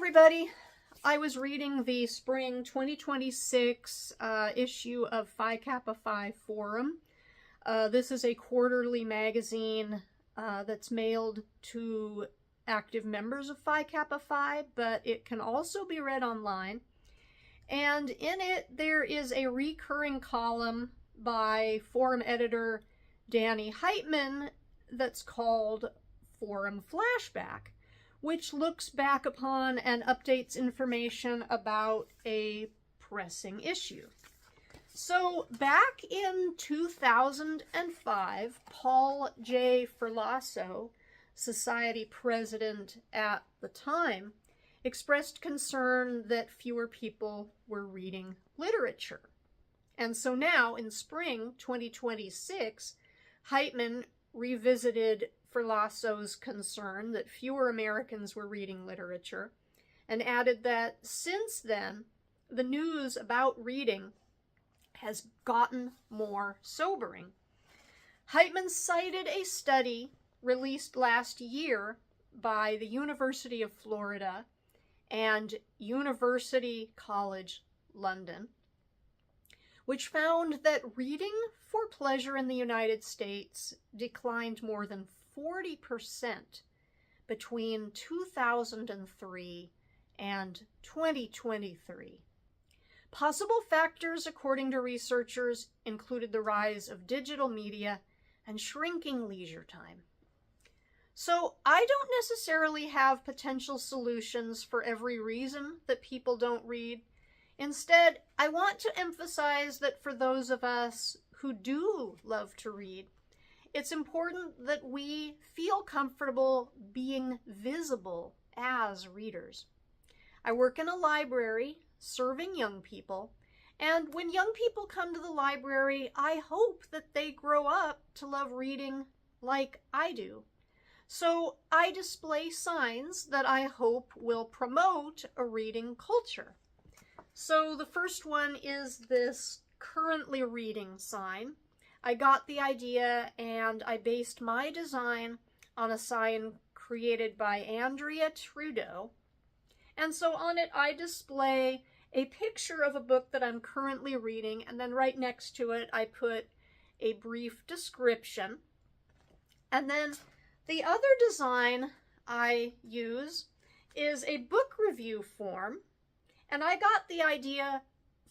everybody. I was reading the spring 2026 issue of Phi Kappa Phi Forum. This is a quarterly magazine that's mailed to active members of Phi Kappa Phi, but it can also be read online. And in it, there is a recurring column by forum editor Danny Heitman that's called Forum Flashback, which looks back upon and updates information about a pressing issue. So back in 2005, Paul J. Ferlasso, Society president at the time, expressed concern that fewer people were reading literature. And so now, in spring 2026, Heitman revisited Ferlasso's concern that fewer Americans were reading literature and added that since then, the news about reading has gotten more sobering. Heitman cited a study released last year by the University of Florida and University College London, which found that reading for pleasure in the United States declined more than 40% between 2003 and 2023. Possible factors, according to researchers, included the rise of digital media and shrinking leisure time. So I don't necessarily have potential solutions for every reason that people don't read. Instead, I want to emphasize that for those of us who do love to read, it's important that we feel comfortable being visible as readers. I work in a library serving young people, and when young people come to the library, I hope that they grow up to love reading like I do. So I display signs that I hope will promote a reading culture. So the first one is this currently reading sign. I got the idea and I based my design on a sign created by Andrea Trudeau. And so on it, I display a picture of a book that I'm currently reading, and then right next to it, I put a brief description. And then the other design I use is a book review form, and I got the idea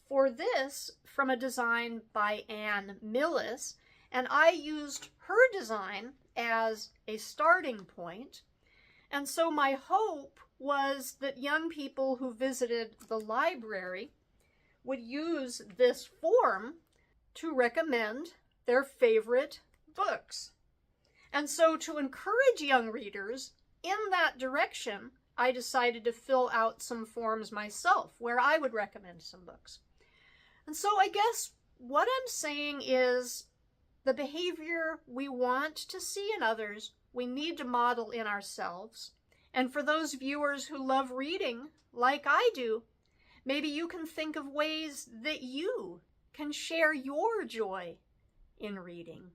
for this from a design by Anne Millis, and I used her design as a starting point. And so my hope was that young people who visited the library would use this form to recommend their favorite books. And so to encourage young readers in that direction, I decided to fill out some forms myself where I would recommend some books. And so I guess what I'm saying is the behavior we want to see in others, we need to model in ourselves. And for those viewers who love reading, like I do, maybe you can think of ways that you can share your joy in reading.